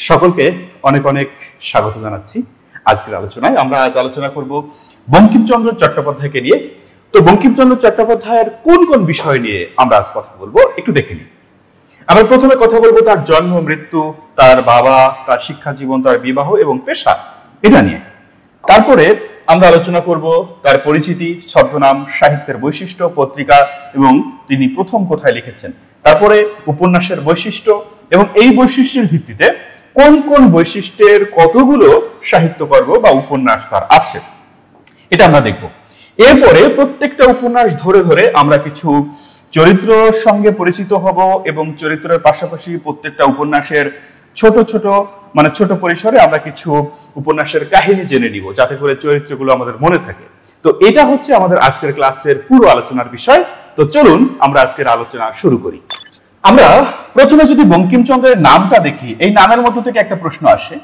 সকলকে অনেক অনেক স্বাগত জানাচ্ছি। আজকের আলোচনায় আমরা আজ আলোচনা করব বঙ্কিমচন্দ্র চট্টোপাধ্যায়কে নিয়ে। তো বঙ্কিমচন্দ্র চট্টোপাধ্যায়ের কোন কোন বিষয় নিয়ে আমরা আজ কথা বলবো একটু দেখে নিই। আমরা প্রথমে কথা বলবো তার জন্ম, মৃত্যু, তার বাবা, তার শিক্ষা জীবন, তার বিবাহ এবং পেশা, এটা নিয়ে। তারপরে আমরা আলোচনা করব তার পরিচিতি, ছদ্মনাম, সাহিত্যের বৈশিষ্ট্য, পত্রিকা এবং তিনি প্রথম কোথায় লিখেছেন। তারপরে উপন্যাসের বৈশিষ্ট্য এবং এই বৈশিষ্ট্যের ভিত্তিতে কোন কোন বৈশিষ্ট্যের কতগুলো সাহিত্যকর্ম বা উপন্যাস তার আছে, এটা আমরা দেখব। এরপরে প্রত্যেকটা উপন্যাস ধরে ধরে আমরা কিছু চরিত্রের সঙ্গে পরিচিত হব এবং চরিত্রের পাশাপাশি প্রত্যেকটা উপন্যাসের ছোট পরিসরে আমরা কিছু উপন্যাসের কাহিনী জেনে নিব, যাতে করে চরিত্রগুলো আমাদের মনে থাকে। তো এটা হচ্ছে আমাদের আজকের ক্লাসের পুরো আলোচনার বিষয়। তো চলুন আমরা আজকের আলোচনা শুরু করি। আমরা প্রথমে যদি বঙ্কিমচন্দ্রের নামটা দেখি, এই নামের মধ্য থেকে একটা প্রশ্ন আসে,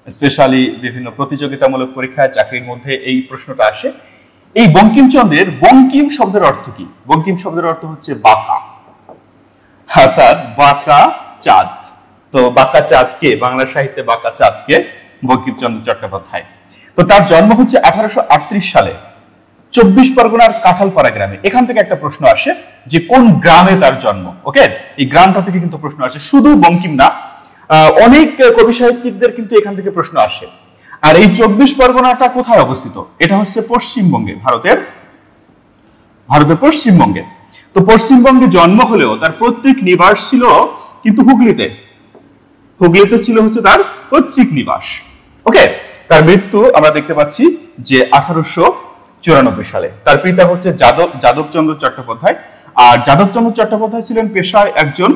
স্পেশালি বিভিন্ন প্রতিযোগিতামূলক পরীক্ষায়, চাকরির মধ্যে এই প্রশ্নটা আসে। এই বঙ্কিমচন্দ্রের বঙ্কিম শব্দের অর্থ কি? বঙ্কিম শব্দের অর্থ হচ্ছে বাঁকা, অর্থাৎ বাঁকা চাঁদ। তো বাঁকা চাঁদকে, বাংলা সাহিত্যে বাঁকা চাঁদকে বঙ্কিমচন্দ্র চট্টোপাধ্যায়। তো তার জন্ম হচ্ছে 1838 সালে 24 পরগনার কাঁঠালপাড়া গ্রামে। এখান থেকে একটা প্রশ্ন আসে যে কোন গ্রামে তার জন্ম। ওকে, এই গ্রামটা থেকে কিন্তু প্রশ্ন আসে, শুধু বঙ্কিম না, অনেক কবি সাহিত্যিকদের কিন্তু এখান থেকে প্রশ্ন আসে। আর এই 24 পরগনাটা কোথায় অবস্থিত? এটা হচ্ছে পশ্চিমবঙ্গে, ভারতের পশ্চিমবঙ্গে। তো পশ্চিমবঙ্গে জন্ম হলেও তার প্রত্যেক নিবাস ছিল কিন্তু হুগলিতে ছিল হচ্ছে তার পৈতৃক নিবাস। ওকে, তার মৃত্যু আমরা দেখতে পাচ্ছি যে 1894 সালে। তার পিতা হচ্ছে যাদবচন্দ্র চট্টোপাধ্যায়। আর যাদবচন্দ্র চট্টোপাধ্যায় ছিলেন পেশায় একজন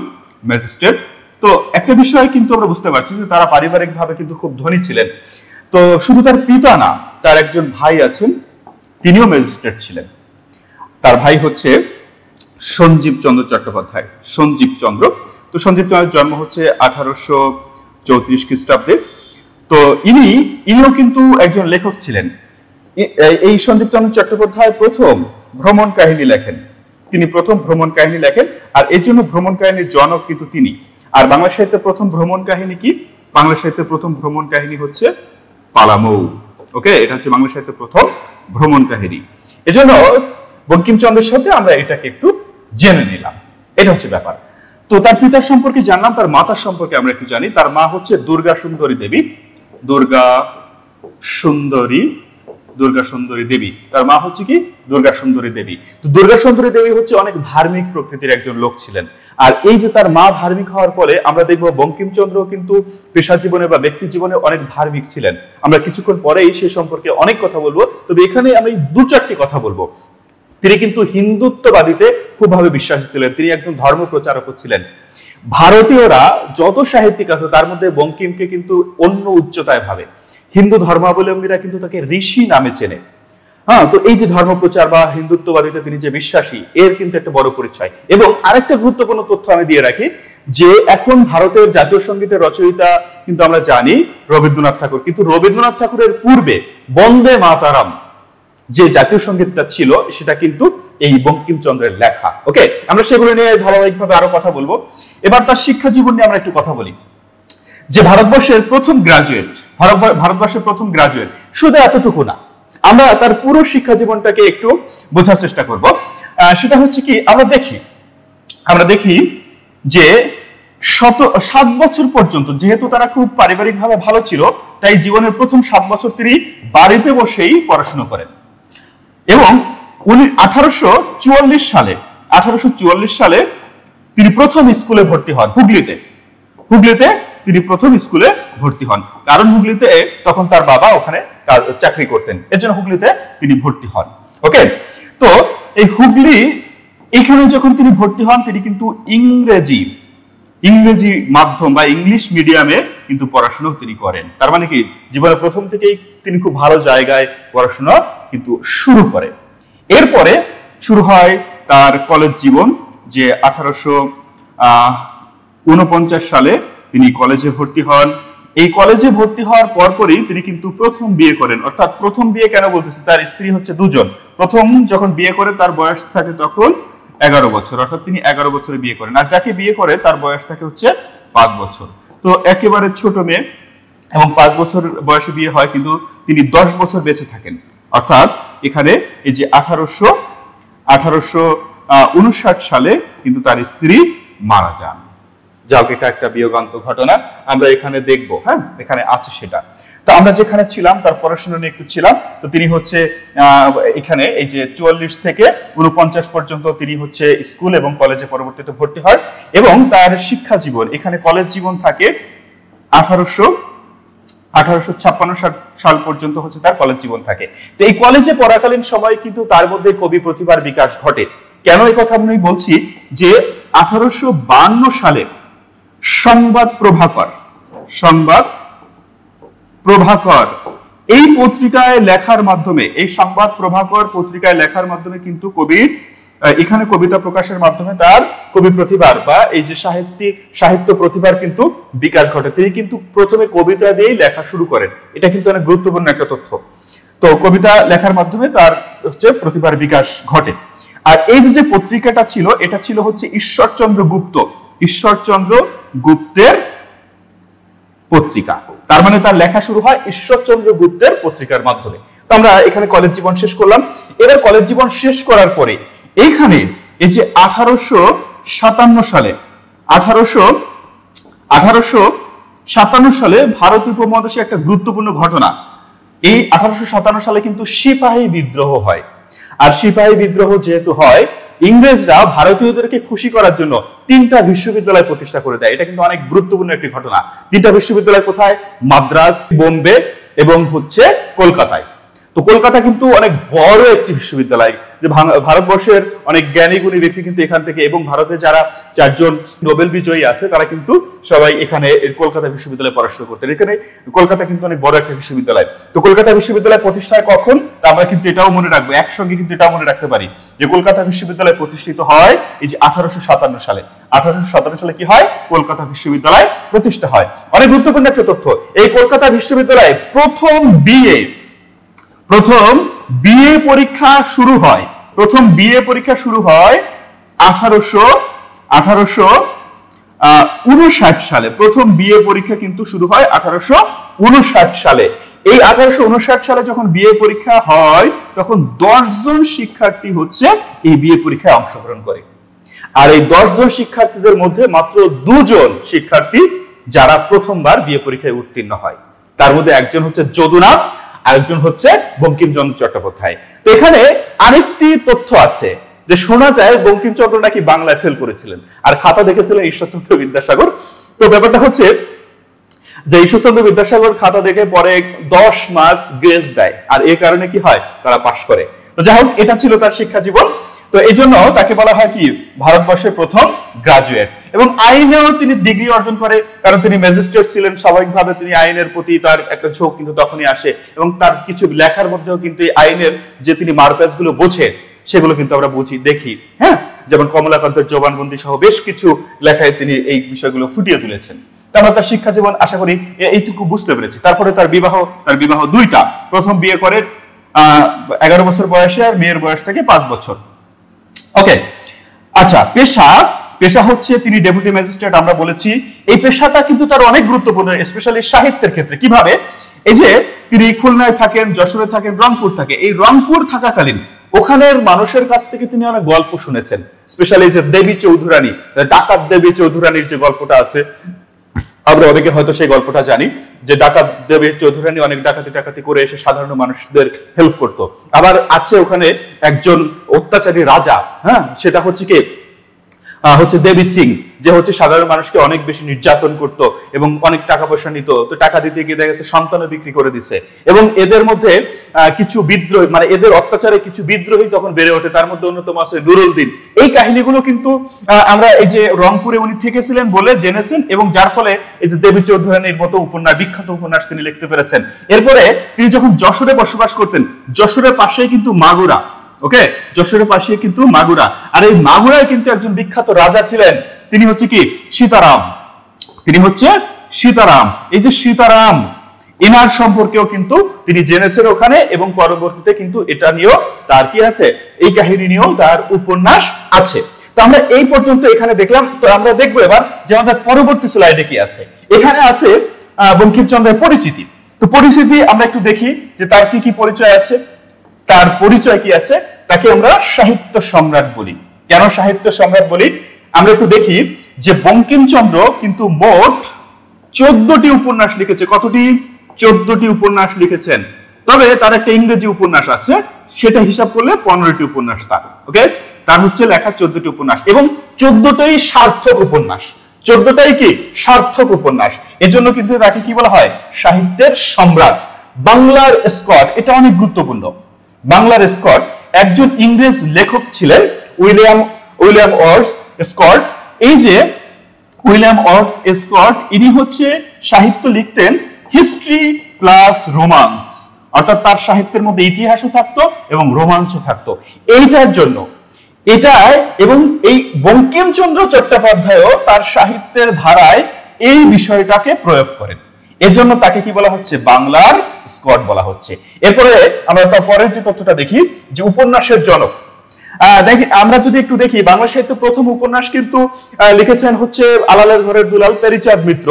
ম্যাজিস্ট্রেট। তো একটা বিষয় কিন্তু আমরা বুঝতে পারছি যে তারা পারিবারিকভাবে কিন্তু খুব ধনী ছিলেন। তো শুধু তার পিতা না, তার একজন ভাই আছেন, তিনিও ম্যাজিস্ট্রেট ছিলেন। তার ভাই হচ্ছে সঞ্জীব চন্দ্র চট্টোপাধ্যায়, সঞ্জীব চন্দ্র। তো সঞ্জীব চন্দ্রের জন্ম হচ্ছে 1834 খ্রিস্টাব্দে। তো ইনিও কিন্তু একজন লেখক ছিলেন। এই সঞ্জীব চন্দ্র চট্টোপাধ্যায় প্রথম ভ্রমণ কাহিনী লেখেন, আর এই জন্য ভ্রমণ কাহিনীর জনক কিন্তু তিনি। আর বাংলা সাহিত্যের প্রথম ভ্রমণ কাহিনী কি? বাংলা সাহিত্যের প্রথম ভ্রমণ কাহিনী হচ্ছে পালামৌ। ওকে, এটা হচ্ছে বাংলা সাহিত্যের প্রথম ভ্রমণ কাহিনী। এজন্য বঙ্কিমচন্দ্রের সাথে আমরা এটাকে একটু জেনে নিলাম, এটা হচ্ছে ব্যাপার। তো তার পিতার সম্পর্কে জানলাম, তার মাতার সম্পর্কে আমরা একটু জানি। তার মা হচ্ছে দুর্গা সুন্দরী দেবী। তার মা হচ্ছে কি? দুর্গা সুন্দরী দেবী। তো দুর্গা সুন্দরী দেবী হচ্ছে অনেক ধার্মিক প্রকৃতির একজন লোক ছিলেন। আর এই যে তার মা ধার্মিক হওয়ার ফলে আমরা দেখবো বঙ্কিমচন্দ্র কিন্তু পেশা জীবনে বা ব্যক্তি জীবনে অনেক ধার্মিক ছিলেন। আমরা কিছুক্ষণ পরেই সে সম্পর্কে অনেক কথা বলবো, তবে এখানে আমি দু চারটি কথা বলবো। তিনি কিন্তু হিন্দুত্ববাদীতে খুবভাবে বিশ্বাসী ছিলেন, তিনি একজন ধর্ম প্রচারকও ছিলেন। ভারতীয়রা যত সাহিত্যিক আছে তার মধ্যে বঙ্কিমকে কিন্তু অন্য উচ্চতায় ভাবে। হিন্দু ধর্মাবলম্বীরা কিন্তু তাকে ঋষি নামে চেনে। তো এই যে ধর্ম প্রচার বা হিন্দুত্ববাদীতে তিনি যে বিশ্বাসী, এর কিন্তু একটা বড় পরিচয়। এবং আরেকটা গুরুত্বপূর্ণ তথ্য আমি দিয়ে রাখি যে এখন ভারতের জাতীয় সঙ্গীতের রচয়িতা কিন্তু আমরা জানি রবীন্দ্রনাথ ঠাকুর, কিন্তু রবীন্দ্রনাথ ঠাকুরের পূর্বে বন্দে মাতারাম যে জাতীয় সঙ্গীতটা ছিল সেটা কিন্তু এই বঙ্কিমচন্দ্রের লেখা। ওকে, আমরা সেগুলো নিয়ে ধারাবাহিকভাবে আরো কথা বলবো। এবার তার শিক্ষা জীবন নিয়ে আমরা একটু কথা বলি। যে ভারতবর্ষের প্রথম গ্রাজুয়েট শুধু এতটুকু না, আমরা তার পুরো শিক্ষা জীবনটাকে একটু বোঝার চেষ্টা করব। সেটা হচ্ছে কি, আমরা দেখি যে 7 বছর পর্যন্ত, যেহেতু তারা খুব পারিবারিকভাবে ভালো ছিল, তাই জীবনের প্রথম 7 বছর তিনি বাড়িতে বসেই পড়াশোনা করেন। এবং 1844 সালে তিনি প্রথম স্কুলে ভর্তি হন, হুগলিতে তিনি প্রথম স্কুলে ভর্তি হন। কারণ হুগলিতে তখন তার বাবা ওখানে চাকরি করতেন, এর জন্য হুগলিতে তিনি ভর্তি হন। ওকে, তো এই এখানে যখন তিনি ভর্তি হন, তিনি কিন্তু ইংরেজি মাধ্যম বা ইংলিশ মিডিয়ামে কিন্তু পড়াশোনা তিনি করেন। তার মানে কি, জীবনের প্রথম থেকেই তিনি খুব ভালো জায়গায় পড়াশোনা কিন্তু শুরু করেন। এরপরে শুরু হয় তার কলেজ জীবন, যে 1849 সালে তিনি কলেজে ভর্তি হন। এই কলেজে ভর্তি হওয়ার পরপরই তিনি কিন্তু প্রথম বিয়ে করেন। অর্থাৎ প্রথম বিয়ে কেন বলতেছি, তার স্ত্রী হচ্ছে দুজন। প্রথম যখন বিয়ে করে তার বয়স থাকে তখন 11 বছর, অর্থাৎ তিনি 11 বছরে বিয়ে করেন। আর যাকে বিয়ে করে তার বয়স থাকে হচ্ছে 5 বছর। তো একেবারে ছোট মেয়ে, এবং 5 বছর বয়সে বিয়ে হয়, কিন্তু তিনি 10 বছর বেঁচে থাকেন। অর্থাৎ এখানে এই যে 1859 সালে কিন্তু তার স্ত্রী মারা যান। যাও, এটা একটা বিয়োগান্ত ঘটনা আমরা এখানে দেখবো। হ্যাঁ, এখানে আছে সেটা। তো আমরা যেখানে ছিলাম তার পড়াশোনা নিয়ে একটু ছিলাম। তো তিনি হচ্ছে এখানে এই যে 44 থেকে 49 পর্যন্ত তিনি হচ্ছে স্কুল এবং কলেজে পরবর্তীতে ভর্তি হয়, এবং তার শিক্ষা জীবন এখানে কলেজ জীবন থাকে 1856 সাল পর্যন্ত হচ্ছে তার কলেজ জীবন থাকে। তো এই কলেজে পড়াকালীন সময় কিন্তু তার মধ্যে কবি প্রতিভার বিকাশ ঘটে। কেন এই কথা আমি বলছি, যে 1852 সালে সংবাদ প্রভাকর এই পত্রিকায় লেখার মাধ্যমে, এই সংবাদ প্রভাকর পত্রিকায় লেখার মাধ্যমে কিন্তু কবির এখানে কবিতা প্রকাশের মাধ্যমে তার কবি প্রতিভার বা এই যে সাহিত্য প্রতিভার কিন্তু বিকাশ ঘটে। তিনি কিন্তু প্রথমে কবিতা দিয়েই লেখা শুরু করেন, এটা কিন্তু অনেক গুরুত্বপূর্ণ একটা তথ্য। তো কবিতা লেখার মাধ্যমে তার হচ্ছে প্রতিভার বিকাশ ঘটে। আর এই যে পত্রিকাটা ছিল, এটা ছিল হচ্ছে ঈশ্বরচন্দ্র গুপ্তের পত্রিকা। তার মানে তার লেখা শুরু হয় ঈশ্বরচন্দ্র গুপ্তের পত্রিকার মাধ্যমে। তো আমরা এখানে কলেজ জীবন শেষ করলাম। এবার কলেজ জীবন শেষ করার পরে এইখানে এই যে 1857 সালে ভারত উপমহাদেশে একটা গুরুত্বপূর্ণ ঘটনা। এই 1857 সালে কিন্তু সিপাহী বিদ্রোহ হয়। আর সিপাহী বিদ্রোহ যেহেতু হয়, ইংরেজরা ভারতীয়দেরকে খুশি করার জন্য 3টা বিশ্ববিদ্যালয় প্রতিষ্ঠা করে দেয়। এটা কিন্তু অনেক গুরুত্বপূর্ণ একটি ঘটনা। 3টা বিশ্ববিদ্যালয় কোথায়? মাদ্রাজ, বোম্বে এবং হচ্ছে কলকাতায়। তো কলকাতা কিন্তু অনেক বড় একটি বিশ্ববিদ্যালয়, যে ভারতবর্ষের অনেক জ্ঞানী গুণী ব্যক্তি কিন্তু এখান থেকে, এবং ভারতে যারা 4 জন নোবেল বিজয়ী আছে তারা কিন্তু সবাই এখানে কলকাতা বিশ্ববিদ্যালয়ে পড়াশোনা করতেন। এখানে কলকাতা কিন্তু অনেক বড় একটা বিশ্ববিদ্যালয়। তো কলকাতা বিশ্ববিদ্যালয় প্রতিষ্ঠা হয় কখন? তা আমরা কিন্তু এটাও মনে রাখবো, একসঙ্গে কিন্তু এটাও মনে রাখতে পারি যে কলকাতা বিশ্ববিদ্যালয় প্রতিষ্ঠিত হয় এই যে 1857 সালে। 1857 সালে কি হয়? কলকাতা বিশ্ববিদ্যালয় প্রতিষ্ঠা হয়। অনেক গুরুত্বপূর্ণ একটা তথ্য, এই কলকাতা বিশ্ববিদ্যালয়ে প্রথম বিএ পরীক্ষা শুরু হয়। প্রথম বিএ পরীক্ষা শুরু হয় 1859 সালে। প্রথম বিএ পরীক্ষা কিন্তু শুরু হয় 1859 সালে। এই 1859 সালে যখন বিএ পরীক্ষা হয়, তখন 10 জন শিক্ষার্থী হচ্ছে এই বিএ পরীক্ষায় অংশগ্রহণ করে। আর এই 10 জন শিক্ষার্থীদের মধ্যে মাত্র 2 জন শিক্ষার্থী যারা প্রথমবার বিএ পরীক্ষায় উত্তীর্ণ হয়। তার মধ্যে একজন হচ্ছে যদুনাথ, আরেকজন হচ্ছে বঙ্কিমচন্দ্র চট্টোপাধ্যায়। তো এখানে আরেকটি তথ্য আছে যে শোনা যায় বঙ্কিমচন্দ্র নাকি বাংলায় ফেল করেছিলেন, আর খাতা দেখেছিলেন ঈশ্বরচন্দ্র বিদ্যাসাগর। তো ব্যাপারটা হচ্ছে যে ঈশ্বরচন্দ্র বিদ্যাসাগর খাতা দেখে পরে 10 মার্কস গ্রেস দেয়, আর এই কারণে কি হয়? তারা পাশ করে। তো যাই হোক, এটা ছিল তার শিক্ষা জীবন। তো এই জন্য তাকে বলা হয় কি ভারতবর্ষের প্রথম গ্রাজুয়েট। এবং আইনেও তিনি ডিগ্রি অর্জন করে, কারণ তিনি ম্যাজিস্ট্রেট ছিলেন। স্বাভাবিকভাবে তিনি আইনের প্রতি তার একটা ঝোঁক কিন্তু তখনই আসে, এবং তার কিছু লেখার মধ্যেও কিন্তু এই আইনের যে তিনি মারপ্যাচ গুলো বোঝে সেগুলো কিন্তু আমরা দেখি। হ্যাঁ, যেমন কমলাকান্তের জবানবন্দি সহ বেশ কিছু লেখায় তিনি এই বিষয়গুলো ফুটিয়ে তুলেছেন। আমরা তার শিক্ষা জীবন আশা করি এইটুকু বুঝতে পেরেছি। তারপরে তার বিবাহ 2টা। প্রথম বিয়ে করে 11 বছর বয়সে, আর মেয়ের বয়স থেকে 5 বছর। ওকে, আচ্ছা, পেশা হচ্ছে তিনি ডেপুটি ম্যাজিস্ট্রেট। আমরা বলেছি এই পেশাটা কিন্তু তার অনেক গুরুত্বপূর্ণ, স্পেশালি সাহিত্যের ক্ষেত্রে। কিভাবে? এই যে তিনি খুলনায় থাকেন, যশোরে থাকেন, রংপুর থাকে। এই রংপুর থাকাকালীন ওখানের মানুষের কাছ থেকে তিনি অনেক গল্প শুনেছেন, স্পেশালি যে দেবী চৌধুরানী, ডাকাত দেবী চৌধুরানীর যে গল্পটা আছে, আমরা অনেকে হয়তো সেই গল্পটা জানি, যে ডাকাত দেবী চৌধুরানী অনেক ডাকাতি করে এসে সাধারণ মানুষদের হেল্প করতো। আবার আছে ওখানে একজন অত্যাচারী রাজা, হ্যাঁ, সেটা হচ্ছে কি হচ্ছে দেবী সিং, যে হচ্ছে সাধারণ মানুষকে অনেক বেশি নির্যাতন করতো এবং অনেক টাকা পয়সা নিত। তো টাকা দিতে গিয়ে দেখা গেছে সন্তানও বিক্রি করে দিছে। এবং এদের মধ্যে কিছু বিদ্রোহী, মানে এদের অত্যাচারে কিছু বিদ্রোহী তখন বেড়ে ওঠে। তার মধ্যে অন্যতম আছে নুরুলদিন। এই কাহিনীগুলো কিন্তু আমরা এই যে রংপুরে উনি থেকেছিলেন বলে জেনেছেন, এবং যার ফলে এই যে দেবী চৌধুরানীর মতো বিখ্যাত উপন্যাস তিনি লিখতে পেরেছেন। এরপরে তিনি যখন যশোরে বসবাস করতেন, যশোরের পাশেই কিন্তু মাগুরা। ওকে, যশোরের পাশে কিন্তু মাগুরা। আর এই মাগুরায় কিন্তু একজন বিখ্যাত রাজা ছিলেন, তিনি হচ্ছে কি সীতারাম। এই যে সীতারাম, এনার সম্পর্কেও কিন্তু তিনি জেনেছেন ওখানে, এবং পরবর্তীতে কিন্তু এটা নিয়েও তার কি আছে, এই কাহিনী নিয়েও তার উপন্যাস আছে। তো তো আমরা এই পর্যন্ত এখানে দেখলাম। তো আমরা দেখবো এবার যে আমাদের পরবর্তী স্লাইডে কি আছে। এখানে আছে বঙ্কিমচন্দ্রের পরিচিতি। তো পরিচিতি আমরা একটু দেখি যে তার কি কি পরিচয় আছে। তার পরিচয় কি আছে? তাকে আমরা সাহিত্য সম্রাট বলি। কেন সাহিত্য সম্রাট বলি? আমরা একটু দেখি যে বঙ্কিমচন্দ্র কিন্তু মোট 14টি উপন্যাস লিখেছে। কতটি? 14টি উপন্যাস লিখেছেন। তবে তার একটা ইংরেজি উপন্যাস আছে, সেটা হিসাব করলে 15টি উপন্যাস তার। ওকে, তার হচ্ছে লেখা 14টি উপন্যাস এবং 14টাই সার্থক উপন্যাস। 14টাই কি? সার্থক উপন্যাস। এজন্য কিন্তু তাকে কি বলা হয়? সাহিত্যের সম্রাট, বাংলার স্কট। এটা অনেক গুরুত্বপূর্ণ। বাংলার স্কট একজন ইংরেজ লেখক ছিলেন, উইলিয়াম ওয়ার্ডস স্কট। এই যে উইলিয়াম ওয়ার্ডস স্কট, ইনি হচ্ছে সাহিত্য লিখতেন হিস্ট্রি প্লাস রোমান্স, অর্থাৎ তার সাহিত্যের মধ্যে ইতিহাসও থাকতো এবং রোমাঞ্চও থাকতো। এইটার জন্য এটাই, এবং এই বঙ্কিমচন্দ্র চট্টোপাধ্যায়ও তার সাহিত্যের ধারায় এই বিষয়টাকে প্রয়োগ করেন। এজন্য তাকে কি বলা হচ্ছে? বাংলার স্কট বলা হচ্ছে। এরপরে আমরা তার পরের যে তথ্যটা দেখি যে উপন্যাসের জনক। দেখি, আমরা যদি একটু দেখি, বাংলা সাহিত্য প্রথম উপন্যাস কিন্তু লিখেছেন হচ্ছে আলালের ঘরের দুলাল প্যারীচাঁদ মিত্র।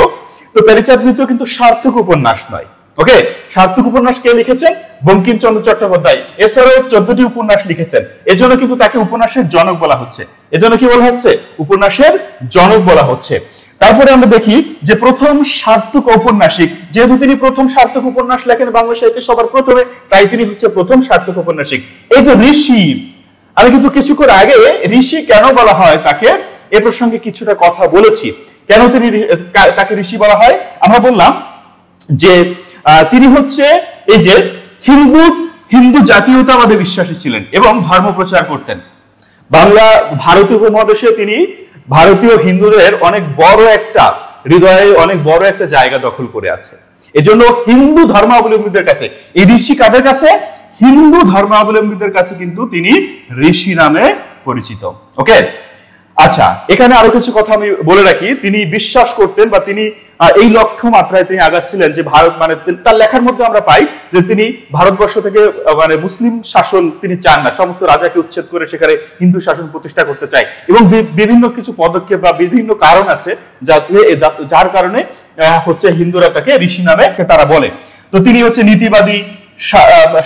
তো প্যারীচাঁদ মিত্র কিন্তু সার্থক উপন্যাস নয়। ওকে, সার্থক উপন্যাস কে লিখেছেন? বঙ্কিমচন্দ্র চট্টোপাধ্যায়। এছাড়াও 14টি উপন্যাস লিখেছেন। এজন্য কিন্তু তাকে উপন্যাসের জনক বলা হচ্ছে। এজন্য কি বলা হচ্ছে? উপন্যাসের জনক বলা হচ্ছে। তারপরে আমরা দেখি যে প্রথম সার্থক ঔপন্যাসিক, যেহেতু তিনি প্রথম সার্থক উপন্যাস লেখেন বাংলা সাহিত্যে সবার প্রথমে, তাই তিনি হচ্ছে প্রথম সার্থক ঔপন্যাসিক। এই যে ঋষি, আমি কিন্তু কিছুক্ষণ আগে ঋষি কেন বলা হয় তাকে, এ প্রসঙ্গে কিছুটা কথা বলেছি। কেন তাকে ঋষি বলা হয়? আমরা বললাম যে তিনি হচ্ছে এই যে হিন্দু জাতীয়তাবাদে বিশ্বাসী ছিলেন এবং ধর্ম প্রচার করতেন। ভারতীয় উপমহাদেশে তিনি ভারতীয় হিন্দুদের অনেক বড় একটা হৃদয়ে অনেক বড় একটা জায়গা দখল করে আছে। এজন্য হিন্দু ধর্মাবলম্বীদের কাছে এই ঋষি, কাদের কাছে? হিন্দু ধর্মাবলম্বীদের কাছে কিন্তু তিনি ঋষি নামে পরিচিত। ওকে, আচ্ছা, এখানে আরো কিছু কথা আমি বলে রাখি। তিনি বিশ্বাস করতেন বা তিনি এই লক্ষ্য মাত্রায় তিনি আগাচ্ছিলেন যে ভারত, মানে তার লেখার মধ্যে আমরা পাই যে তিনি ভারতবর্ষ থেকে মানে মুসলিম শাসন তিনি চান না, সমস্ত রাজাকে উচ্ছেদ করে সেখানে হিন্দু শাসন প্রতিষ্ঠা করতে চায়। এবং বিভিন্ন কিছু পদক্ষেপ বা বিভিন্ন কারণ আছে যার কারণে হচ্ছে হিন্দুরা তাকে ঋষি নামে তারা বলে। তো তিনি হচ্ছে নীতিবাদী,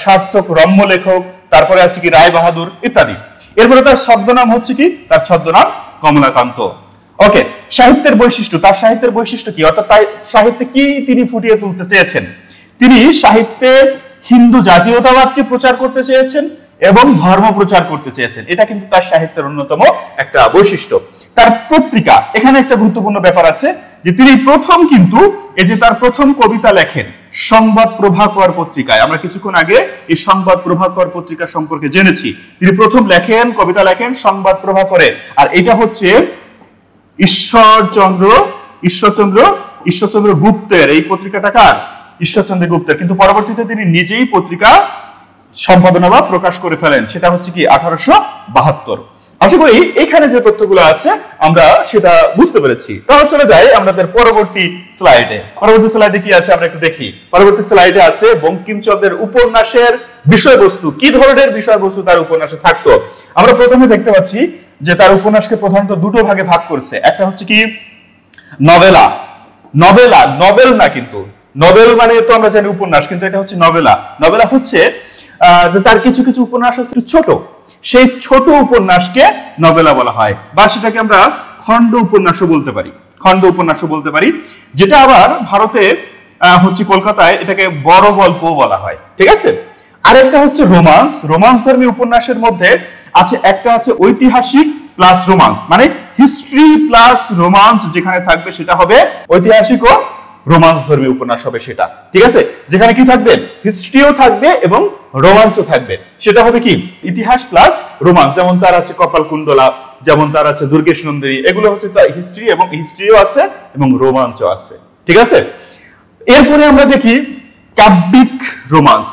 সার্থক, রম্য লেখক, তারপরে আছে কি রায় বাহাদুর ইত্যাদি। এরপরে তার ছদ্মনাম হচ্ছে কি? তার ছদ্মনাম কমলাকান্ত। ওকে, সাহিত্যের বৈশিষ্ট্য। তার সাহিত্যের বৈশিষ্ট্য কি, অর্থাৎ তাই সাহিত্যে কি তিনি ফুটিয়ে তুলতে চেয়েছেন? তিনি সাহিত্যে হিন্দু জাতীয়তাবাদকে প্রচার করতে চেয়েছেন এবং ধর্ম প্রচার করতে চেয়েছেন। এটা কিন্তু তার সাহিত্যের অন্যতম একটা বৈশিষ্ট্য। তার পত্রিকা, এখানে একটা গুরুত্বপূর্ণ ব্যাপার আছে যে তিনি প্রথম কিন্তু এই যে তার প্রথম কবিতা লেখেন সংবাদ প্রভাকর পত্রিকায়। আমরা কিছুক্ষণ আগে এই সংবাদ প্রভাকর পত্রিকা সম্পর্কে জেনেছি। তিনি প্রথম কবিতা লেখেন সংবাদ প্রভাকরে। আর এটা হচ্ছে ঈশ্বরচন্দ্র গুপ্তের, এই পত্রিকাটা কার? ঈশ্বরচন্দ্র গুপ্তের। কিন্তু পরবর্তীতে তিনি নিজেই পত্রিকা সম্পাদনা বা প্রকাশ করে ফেলেন, সেটা হচ্ছে কি 1872। আশা করি এখানে যে তথ্যগুলো আছে আমরা সেটা বুঝতে পেরেছি। তাহলে চলে যাই আমাদের পরবর্তী স্লাইডে। পরবর্তী স্লাইডে কি আছে আমরা একটু দেখি। পরবর্তী স্লাইডে আছে বঙ্কিমচন্দ্রের উপন্যাসের বিষয়বস্তু, কি ধরনের বিষয়বস্তু তার উপন্যাসে থাকতো। আমরা প্রথমে দেখতে পাচ্ছি যে তার উপন্যাসকে প্রধানত দুটো ভাগে ভাগ করেছে। একটা হচ্ছে কি নভেলা। নভেল না, কিন্তু নভেল মানে তো আমরা জানি উপন্যাস, কিন্তু এটা হচ্ছে নভেলা। নভেলা হচ্ছে যে তার কিছু কিছু উপন্যাস আছে ছোট, সেই ছোট উপন্যাসকে নভেলা বলা হয়, বা সেটাকে আমরা খণ্ড উপন্যাসও বলতে পারি। যেটা আবার ভারতে হচ্ছে কলকাতায় এটাকে বড় গল্প বলা হয়। ঠিক আছে। আরেকটা হচ্ছে রোমান্স ধর্মী উপন্যাসের মধ্যে আছে একটা আছে ঐতিহাসিক প্লাস রোমান্স, মানে হিস্ট্রি প্লাস রোমান্স যেখানে থাকবে সেটা হবে ঐতিহাসিক ও রোমান্স ধর্মী উপন্যাস হবে সেটা। ঠিক আছে, যেখানে কি থাকবে? হিস্ট্রিও থাকবে এবং রোমান্সও থাকবে। সেটা হবে কি ইতিহাস প্লাস রোমান্স। যেমন তার আছে কপালকুণ্ডলা, যেমন তার আছে দুর্গেশ নন্দিনী, এগুলো হচ্ছে তার হিস্ট্রি, এবং হিস্ট্রিও আছে এবং রোমাঞ্চও আছে। ঠিক আছে। এরপরে আমরা দেখি কাব্যিক রোমান্স।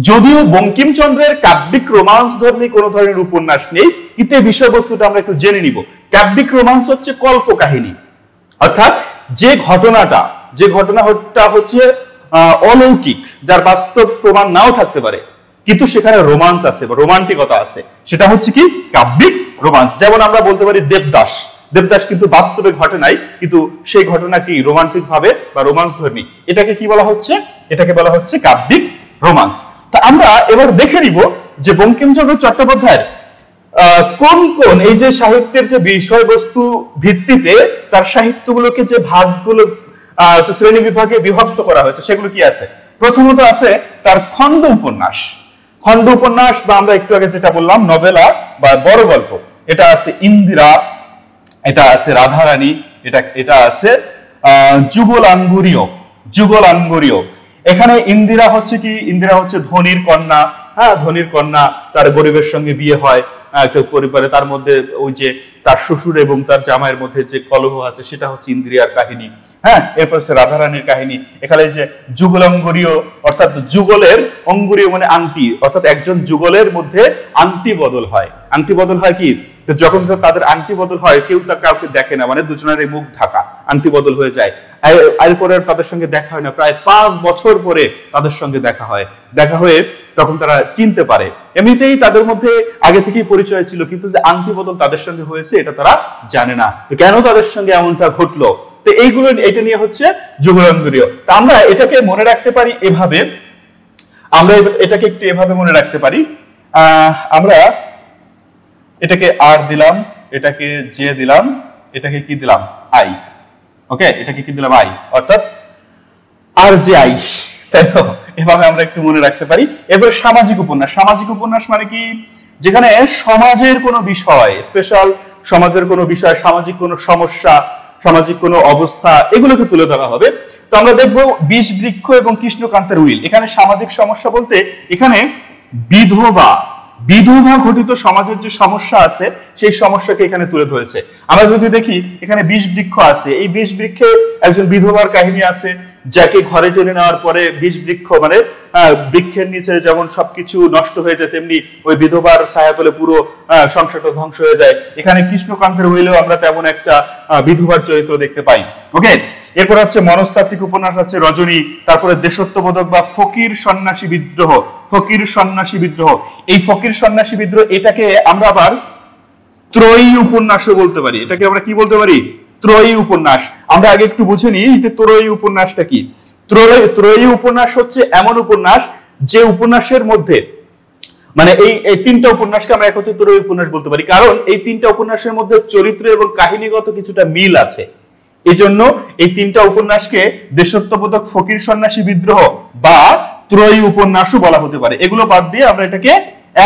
যদিও বঙ্কিমচন্দ্রের কাব্যিক রোমান্স ধর্মী কোন ধরনের উপন্যাস নেই, কিন্তু এই বিষয়বস্তুটা আমরা একটু জেনে নিব। কাব্যিক রোমান্স হচ্ছে কল্প কাহিনী, অর্থাৎ যে ঘটনাটা হচ্ছে অলৌকিক, যার বাস্তব প্রমাণ নাও থাকতে পারে, কিন্তু সেখানে রোমান্স আছে বা রোমান্টিকতা আছে, সেটা হচ্ছে কি কাব্যিক রোমান্স। যেমন আমরা বলতে পারি দেবদাস, দেবদাস কিন্তু বাস্তবে ঘটে নাই, কিন্তু সেই ঘটনাটি রোমান্টিক ভাবে বা রোমান্স ধর্মী, এটাকে কি বলা হচ্ছে? এটাকে বলা হচ্ছে কাব্যিক রোমান্স। তা আমরা এবার দেখে নিব যে বঙ্কিমচন্দ্র চট্টোপাধ্যায়ের কোন কোন এই যে সাহিত্যের যে বিষয়বস্তু ভিত্তিতে তার সাহিত্যগুলোকে যে ভাগগুলো শ্রেণী বিভাগে বিভক্ত করা হয়েছে সেগুলো কি আছে। প্রথমত আছে তার খণ্ড উপন্যাস, খণ্ড উপন্যাস বা আমরা একটু আগে যেটা বললাম নভেলা বা বড় গল্প, এটা আছে ইন্দিরা, এটা আছে রাধারানী, এটা আছে যুগলাঙ্গুরীয়, যুগলাঙ্গুরীয়। এখানে ইন্দিরা হচ্ছে কি, ইন্দিরা হচ্ছে ধনীর কন্যা, হ্যাঁ ধনীর কন্যা, তার গরিবের সঙ্গে বিয়ে হয় একটা পরিবারে, তার মধ্যে ওই যে তার শ্বশুর এবং তার জামাইয়ের মধ্যে যে কলহ আছে সেটা হচ্ছে ইন্দ্রিয়ার কাহিনী। হ্যাঁ, এরপর হচ্ছে রাধারানীর কাহিনী। এখানে যে যুগলাঙ্গুরীয় অর্থাৎ যুগলের, অঙ্গুরীয় মানে আংটি, অর্থাৎ একজন যুগলের মধ্যে আংটি বদল হয়। আংটি বদল হয় কি, যখন তাদের আংটি বদল হয় কেউ তা কাউকে দেখে না, মানে দুজনের মুখ ঢাকা, আংটি বদল হয়ে যায়। এরপরে তাদের সঙ্গে দেখা হয় না, প্রায় 5 বছর পরে তাদের সঙ্গে দেখা হয়, দেখা হয়ে তখন তারা চিনতে পারে। এমনিতেই তাদের মধ্যে আগে থেকেই পরিচয় ছিল, কিন্তু যে আংটি বদল তাদের সঙ্গে হয়েছে এটা তারা জানে না, তো কেন তাদের সঙ্গে এমনটা ঘটলো। তো এইগুলো, এটা নিয়ে হচ্ছে যুগলাঙ্গুরীয়। তা আমরা এটাকে মনে রাখতে পারি এভাবে, আমরা এটাকে একটু এভাবে মনে রাখতে পারি, আমরা এটাকে আর দিলাম, এটাকে জে দিলাম, এটাকে কি দিলাম আই, ওকে, এটাকে কি দিলাম আই, অর্থাৎ আর যে আই, তাই তো? এভাবে আমরা একটু মনে রাখতে পারি। এবার সামাজিক উপন্যাস, সামাজিক উপন্যাস মানে কি, যেখানে সমাজের কোনো বিষয়, স্পেশাল সমাজের কোনো বিষয়, সামাজিক কোনো সমস্যা, সামাজিক কোনো অবস্থা, এগুলোকে তুলে ধরা হবে। তো আমরা দেখবো বিষ বৃক্ষ এবং কৃষ্ণকান্তের উইল। এখানে সামাজিক সমস্যা বলতে এখানে বিধবা, বিধবা ঘটিত সমাজের যে সমস্যা আছে সেই সমস্যাকে এখানে তুলে ধরেছে। আমরা যদি দেখি এখানে বিষ বৃক্ষ আছে, এই বিষ বৃক্ষে একজন বিধবার কাহিনী আছে, যাকে ঘরে টেনে নেওয়ার পরে বিষ বৃক্ষ মানে বৃক্ষের নিচে যেমন সবকিছু নষ্ট হয়ে যায়, তেমনি ওই বিধবার ছায়াতলে পুরো সংসারটা ধ্বংস হয়ে যায়। এখানে কৃষ্ণকান্তের উইলেও আমরা তেমন একটা বিধবার চরিত্র দেখতে পাই। ওকে, এরপর হচ্ছে মনস্তাত্ত্বিক উপন্যাস আছে রজনী, তারপরে দেশত্ববোধক বা ফকির সন্ন্যাসী বিদ্রোহ, ফকির সন্ন্যাসী বিদ্রোহ। এই ফকির সন্ন্যাসী বিদ্রোহ এটাকে আমরা আবার ত্রয়ী উপন্যাসও বলতে পারি। এটাকে আমরা কি বলতে পারি? ত্রয়ী উপন্যাস। আমরা আগে একটু বুঝে নিই যে ত্রয়ী উপন্যাসটা কি। ত্রয়ী উপন্যাস হচ্ছে এমন উপন্যাস যে উপন্যাসের মধ্যে, মানে এই তিনটা উপন্যাসকে আমরা একত্রে ত্রয়ী উপন্যাস বলতে পারি, কারণ এই তিনটা উপন্যাসের মধ্যে চরিত্র এবং কাহিনীগত কিছুটা মিল আছে। এই জন্য এই তিনটা উপন্যাসকে দেশত্ববোধক, ফকির সন্ন্যাসী বিদ্রোহ বা ত্রয়ী উপন্যাসও বলা হতে পারে। এগুলো বাদ দিয়ে আমরা এটাকে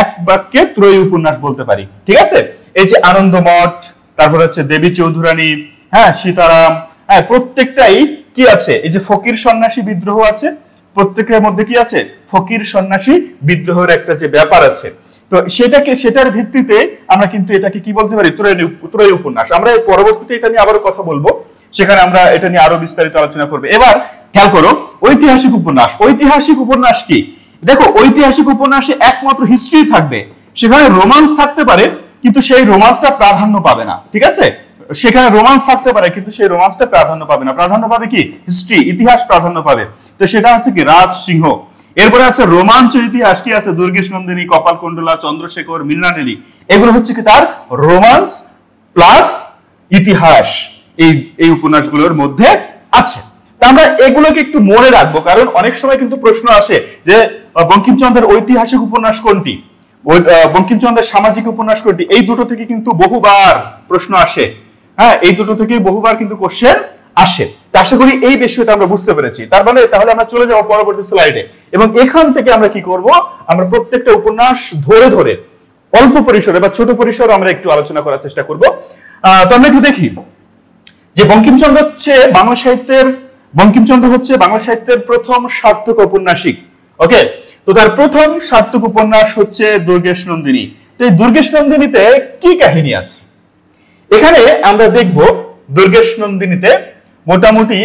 এক বাক্যে ত্রয়ী উপন্যাস বলতে পারি, ঠিক আছে? এই যে আনন্দমঠ, তারপর হচ্ছে দেবী চৌধুরানী, হ্যাঁ সীতারাম, হ্যাঁ প্রত্যেকটাই কি আছে, এই যে ফকির সন্ন্যাসী বিদ্রোহ আছে, প্রত্যেকের মধ্যে কি আছে, ফকির সন্ন্যাসী বিদ্রোহের একটা যে ব্যাপার আছে। তো সেটার ভিত্তিতে আমরা কিন্তু এটাকে কি বলতে পারি, ত্রয়ী উপন্যাস। আমরা পরবর্তীতে এটা নিয়ে আবারও কথা বলবো, সেখানে আমরা এটা নিয়ে আরো বিস্তারিত আলোচনা করবো। এবার খেয়াল করো ঐতিহাসিক উপন্যাস। ঐতিহাসিক উপন্যাস কি? দেখো, ঐতিহাসিক উপন্যাসে একমাত্র হিস্ট্রি থাকবে, সেখানে রোমান্স থাকতে পারে কিন্তু সেই রোমান্সটা প্রাধান্য পাবে না, ঠিক আছে? সেখানে রোমান্স থাকতে পারে কিন্তু সেই রোমান্সটা প্রাধান্য পাবে না, প্রাধান্য পাবে কি হিস্ট্রি, ইতিহাস প্রাধান্য পাবে। তো সেটা আছে কি রাজ সিংহ। এরপরে আছে রোমাঞ্চ ইতিহাস, কি আছে দুর্গেশ নন্দিনী, কপালকুণ্ডলা, চন্দ্রশেখর, মৃণালিনী। এগুলো হচ্ছে কি তার রোমান্স প্লাস ইতিহাস, এই উপন্যাসগুলোর মধ্যে আছে। তা আমরা এগুলোকে একটু মনে রাখবো, কারণ অনেক সময় কিন্তু প্রশ্ন আসে যে বঙ্কিমচন্দ্রের ঐতিহাসিক উপন্যাস কোনটি, বঙ্কিমচন্দ্রের সামাজিক উপন্যাস কোনটি। এই দুটো থেকে কিন্তু বহুবার প্রশ্ন আসে, হ্যাঁ এই দুটো থেকে বহুবার কিন্তু কোশ্চেন আসে। আশা করি এই বিষয়টা আমরা বুঝতে পেরেছি। তার মানে তাহলে আমরা চলে যাবো পরবর্তী স্লাইডে, এবং এখান থেকে আমরা কি করব, আমরা প্রত্যেকটা উপন্যাস ধরে ধরে অল্প পরিসরে বা ছোট পরিসরে আমরা একটু আলোচনা করার চেষ্টা করব। তো আমরা একটু দেখি যে বঙ্কিমচন্দ্র হচ্ছে বাংলা সাহিত্যের প্রথম সার্থক ঔপন্যাসিক। ওকে, তো তার প্রথম সার্থক উপন্যাস হচ্ছে দুর্গেশ নন্দিনী। তো এই দুর্গেশ নন্দিনীতে কি কাহিনী আছে এখানে আমরা দেখব। দুর্গেশ নন্দিনীতে মোটামুটি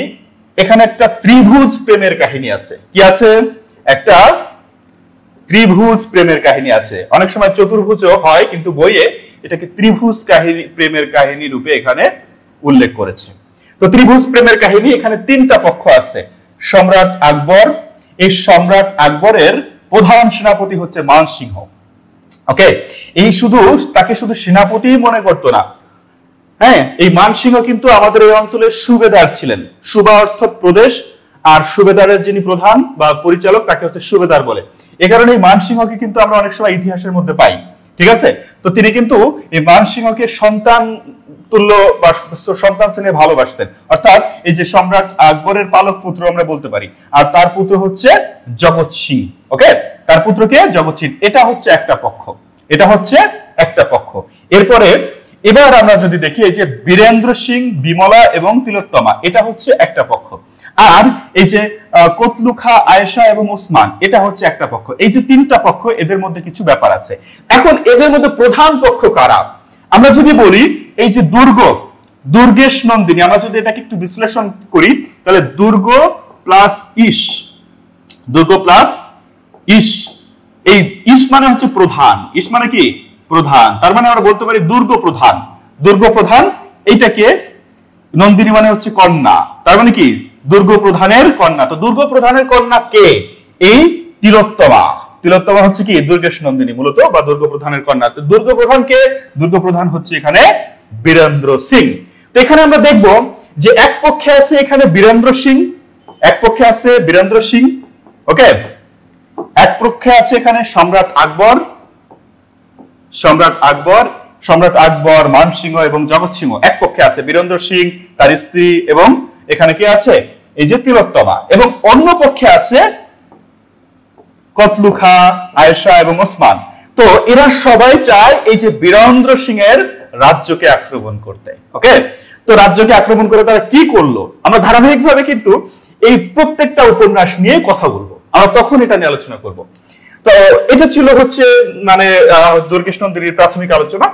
এখানে একটা ত্রিভুজ প্রেমের কাহিনী আছে। কি আছে? একটা ত্রিভুজ প্রেমের কাহিনী আছে। অনেক সময় চতুর্ভুজও হয়, কিন্তু বইয়ে এটাকে ত্রিভুজ কাহিনী, প্রেমের কাহিনী রূপে এখানে উল্লেখ করেছে। তো ত্রিভুজ প্রেমের কাহিনী, এখানে তিনটা পক্ষ আছে। সম্রাট আকবর, এই সম্রাট আকবরের প্রধান সেনাপতি হচ্ছে মানসিংহ। ওকে, এই তাকে শুধু সেনাপতি মনে করতো না, হ্যাঁ, এই মানসিংহ কিন্তু আমাদের এই অঞ্চলের সুবেদার ছিলেন। সুবা অর্থাৎ প্রদেশ, আর সুবেদারের যিনি প্রধান বা পরিচালক তাকে হচ্ছে সুবেদার বলে। এ কারণে এই মানসিংহকে কিন্তু আমরা অনেক সময় ইতিহাসের মধ্যে পাই, ঠিক আছে। তো তিনি কিন্তু এই মানসিংহকে সন্তান তুল্য বা সন্তান শ্রেণী ভালোবাসতেন, অর্থাৎ এই যে সম্রাট আকবরের পালক পুত্র আমরা বলতে পারি, আর তার পুত্র হচ্ছে জগৎ সিং। ওকে, তার পুত্রকে জগৎ সিং। এটা হচ্ছে একটা পক্ষ, এটা হচ্ছে একটা পক্ষ। এরপরে এবার আমরা যদি দেখি এই যে বীরেন্দ্র সিং, বিমলা এবং তিলোত্তমা, এটা হচ্ছে একটা পক্ষ। আর এই যে কতলু খা, আয়েশা এবং ওসমান, এটা হচ্ছে একটা পক্ষ। এই যে তিনটা পক্ষ, এদের মধ্যে কিছু ব্যাপার আছে। এখন এদের মধ্যে প্রধান পক্ষ কারা? আমরা যদি বলি এই যে দুর্গেশ নন্দিনী, আমরা যদি এটাকে একটু বিশ্লেষণ করি তাহলে দুর্গ প্লাস ইস, দুর্গ প্লাস ইস, এই ইস মানে হচ্ছে প্রধান, ইস মানে কি প্রধান, তার মানে আমরা বলতে পারি দুর্গ প্রধান। দুর্গ প্রধান এইটাকে, নন্দিনী মানে হচ্ছে কন্যা, তার মানে কি দুর্গ প্রধানের কন্যা। তো দুর্গ প্রধানের কন্যা কে? এই তিলোত্তমা। তিলোত্তমা হচ্ছে কি দুর্গেশ নন্দিনী মূলত, বা দুর্গ প্রধানের কন্যা। তো দুর্গ প্রধান কে? দুর্গ প্রধান হচ্ছে এখানে বীরেন্দ্র সিং। তো এখানে আমরা দেখব যে এক পক্ষে আছে এখানে বীরেন্দ্র সিং, এক পক্ষে আছে বীরেন্দ্র সিং। ওকে, এক পক্ষে আছে এখানে সম্রাট আকবর, সম্রাট আকবর, মানসিংহ এবং জগৎ সিংহ এক পক্ষে আছে, বীরেন্দ্র সিং, তার স্ত্রী, এবং এখানে কি আছে এই যে তিলোত্তমা, এবং অন্য পক্ষে আছে কতলু খা, আয়েশা এবং ওসমান। তো এরা সবাই চায় এই যে বীরেন্দ্র সিং এর রাজ্যকে আক্রমণ করতে। ওকে, তো রাজ্যকে আক্রমণ করে তারা কি করলো, আমরা ধারাবাহিকভাবে কিন্তু এই প্রত্যেকটা উপন্যাস নিয়ে কথা বলবো, আমরা তখন এটা নিয়ে আলোচনা করব। তো এটা ছিল হচ্ছে মানে দুর্গেশ নন্দিনীর প্রাথমিক আলোচনা।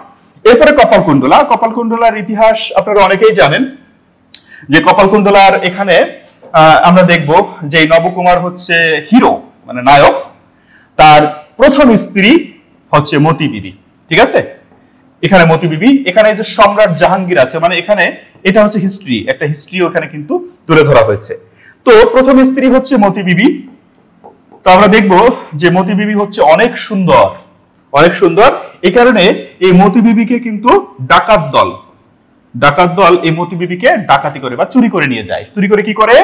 এরপরে কপালকুণ্ডলা। কপালকুণ্ডলার ইতিহাস আপনারা অনেকেই জানেন, যে কপালকুণ্ডলার এখানে আমরা দেখব যে নবকুমার হচ্ছে হিরো মানে নায়ক, তার প্রথম স্ত্রী হচ্ছে মতি বিবি, ঠিক আছে। এখানে মতি বিবি, এখানে যে সম্রাট জাহাঙ্গীর আছে, মানে এখানে এটা হচ্ছে হিস্ট্রি, একটা হিস্ট্রি ওখানে কিন্তু তুলে ধরা হয়েছে। তো প্রথম স্ত্রী হচ্ছে মতি বিবি। তো আমরা দেখব যে মতি বিবি হচ্ছে অনেক সুন্দর, অনেক সুন্দর। এই কারণে এই মতি বিবিকে কিন্তু ডাকাত দল এই মতি বিবিকে ডাকাতি করে বা চুরি করে নিয়ে যায়। চুরি করে কি করে?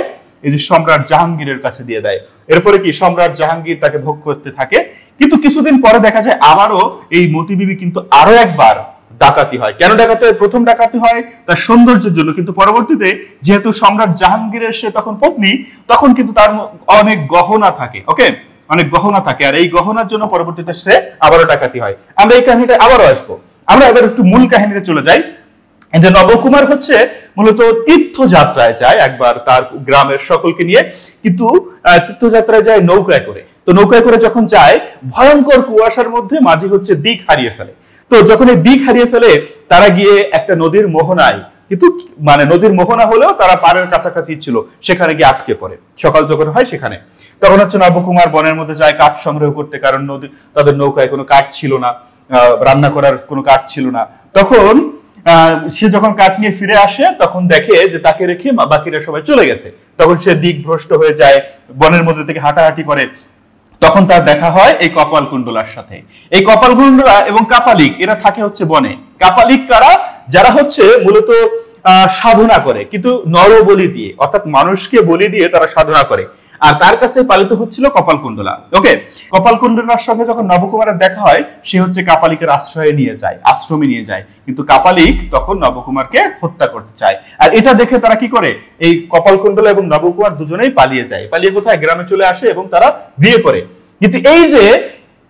এই যে সম্রাট জাহাঙ্গীরের কাছে দিয়ে দেয়। এরপরে কি সম্রাট জাহাঙ্গীর তাকে ভোগ করতে থাকে, কিন্তু কিছুদিন পরে দেখা যায় আবারও এই মতি বিবি কিন্তু আরো একবার ডাকাতি হয়। কেন ডাকাতি হয়? প্রথম ডাকাতি হয় তার সৌন্দর্যের জন্য, কিন্তু পরবর্তীতে যেহেতু সম্রাট জাহাঙ্গীরের সে তখন পত্নী, তখন কিন্তু তার অনেক গহনা থাকে। ওকে, অনেক গহনা থাকে, আর এই গহনার জন্য পরবর্তীতে সে আবারও ডাকাতি হয়। আমরা এই কাহিনীটা আবারও আসবো। আমরা এবার একটু মূল কাহিনীতে চলে যাই। যে নবকুমার হচ্ছে মূলত তীর্থযাত্রায় যায় একবার তার গ্রামের সকলকে নিয়ে, কিন্তু তীর্থযাত্রায় যায় নৌকায় করে। তো নৌকায় করে যখন যায়, ভয়ঙ্কর কুয়াশার মধ্যে মাঝি হচ্ছে দিক হারিয়ে ফেলে। তো যখন এই দিক হারিয়ে ফেলে, তারা গিয়ে একটা নদীর মোহনায়, কিন্তু মানে নদীর মোহনা হলেও তারা পাড়ের কাছাকাছি ছিল, সেখানে গিয়ে আটকে পড়ে। সকাল যখন হয় সেখানে, তখন হচ্ছে নবকুমার বনের মধ্যে যায় কাঠ সংগ্রহ করতে, কারণ তাদের নৌকায় কোনো কাঠ ছিল না, রান্না করার কোনো কাঠ ছিল না। তখন সে যখন কাঠ নিয়ে ফিরে আসে, তখন দেখে যে তাকে রেখে বাকিরা সবাই চলে গেছে। তখন সে দিকভ্রষ্ট হয়ে যায়, বনের মধ্যে থেকে হাঁটাহাঁটি করে। তখন তার দেখা হয় এই কপালকুণ্ডলার সাথে। এই কপালকুণ্ডলা এবং কাপালিক এরা থাকে হচ্ছে বনে। কাপালিক কারা? যারা হচ্ছে মূলত সাধনা করে, কিন্তু নর বলি দিয়ে, অর্থাৎ মানুষকে বলি দিয়ে তারা সাধনা করে। আর তার কাছে পালিত হচ্ছিল কপালকুণ্ডলা। ওকে, কপালকুণ্ডলার সঙ্গে যখন নবকুমারের দেখা হয়, সে হচ্ছে কাপালিকের আশ্রয়ে নিয়ে যায়, আশ্রমে নিয়ে যায়, কিন্তু কাপালিক তখন নবকুমারকে হত্যা করতে চায়। আর এটা দেখে তারা কি করে, এই কপালকুণ্ডলা এবং নবকুমার দুজনেই পালিয়ে যায়। পালিয়ে কোথায়? গ্রামে চলে আসে এবং তারা বিয়ে করে। কিন্তু এই যে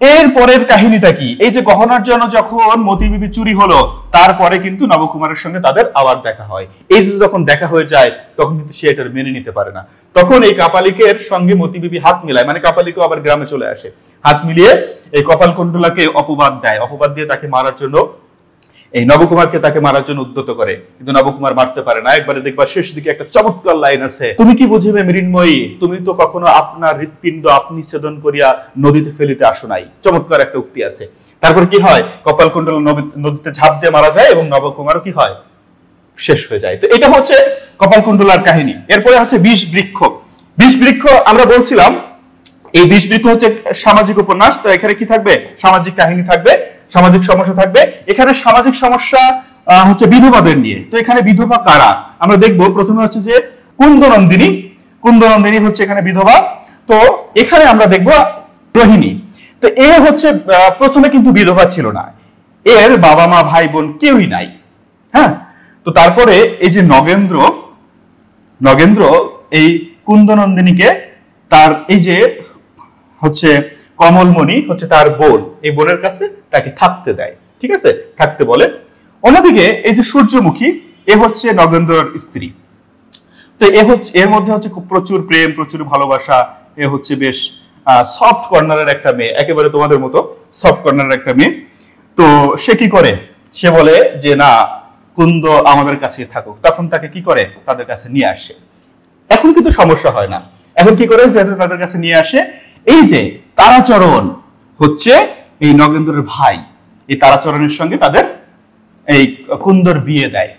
এর পরের কাহিনীটা কি? এই যে গহনার জন্য যখন মতি বিবি চুরি হলো, তারপরে কিন্তু নবকুমারের সঙ্গে তাদের আবার দেখা হয়। এই যে যখন দেখা হয়ে যায়, তখন কিন্তু সে এটা মেনে নিতে পারে না। তখন এই কাপালিকের সঙ্গে মতি বিবি হাত মিলায়, মানে কাপালিকও আবার গ্রামে চলে আসে। হাত মিলিয়ে এই কপালকুণ্ডলাকে অপবাদ দেয়, অপবাদ দিয়ে তাকে মারার জন্য, এই নবকুমারকে তাকে মারার জন্য উদ্যত করে, কিন্তু নবকুমার মারতে পারে না। একবারে দেখবা শেষ দিকে একটা চমৎকার লাইন আছে, তুমি কি বুঝিবে মৃন্ময়ী, তুমি তো কখনো আপনার হৃৎপিণ্ড আপনি ছেদন করিয়া নদীতে ফেলিতে আসো নাই। চমৎকার একটা উক্তি আছে। তারপর কি হয়? কপালকুণ্ডলা নদীতে ঝাঁপ দিয়ে মারা যায় এবং নবকুমারও কি হয়? শেষ হয়ে যায়। তো এটা হচ্ছে কপালকুণ্ডলার কাহিনী। এরপরে হচ্ছে বিষ বৃক্ষ। বিষ বৃক্ষ আমরা বলছিলাম এই বিষবৃক্ষ হচ্ছে সামাজিক উপন্যাস, তো এখানে কি থাকবে? সামাজিক কাহিনী থাকবে, সামাজিক সমস্যা থাকবে। এখানে সামাজিক সমস্যা হচ্ছে বিধবাদের নিয়ে। তো এখানে বিধবা কারা আমরা দেখবো। প্রথমে হচ্ছে যে কুন্দনন্দিনী, কুন্দনন্দিনী হচ্ছে এখানে বিধবা। তো এখানে আমরা দেখবো রোহিণী। তো এ হচ্ছে প্রথমে কিন্তু বিধবা ছিল না, এর বাবা মা ভাই বোন কেউই নাই। হ্যাঁ, তো তারপরে এই যে নগেন্দ্র, নগেন্দ্র এই কুন্দনন্দিনীকে তার এই যে হচ্ছে কমলমণি হচ্ছে তার বোন, এই বোনের কাছে তাকে থাকতে দেয়, ঠিক আছে, থাকতে বলে। অন্যদিকে এই যে সূর্যমুখী, এ হচ্ছে নগেন্দ্রর স্ত্রী। তো এ হচ্ছে, এর মধ্যে হচ্ছে খুব প্রচুর প্রেম, প্রচুর ভালোবাসা। এ হচ্ছে বেশ সফট কর্নারের একটা মেয়ে, একেবারে তোমাদের মতো সফট কর্নারের একটা মেয়ে। তো সে কি করে? সে বলে যে না, কুন্দ আমাদের কাছে থাকুক। তখন তাকে কি করে? তাদের কাছে নিয়ে আসে। এখন কিন্তু সমস্যা হয় না। এখন কি করে? যেহেতু তাদের কাছে নিয়ে আসে, এই যে তারাচরণ হচ্ছে এই নগেন্দ্রের ভাই, এই তারাচরণের সঙ্গে তাদের এই কুন্দর বিয়ে দেয়।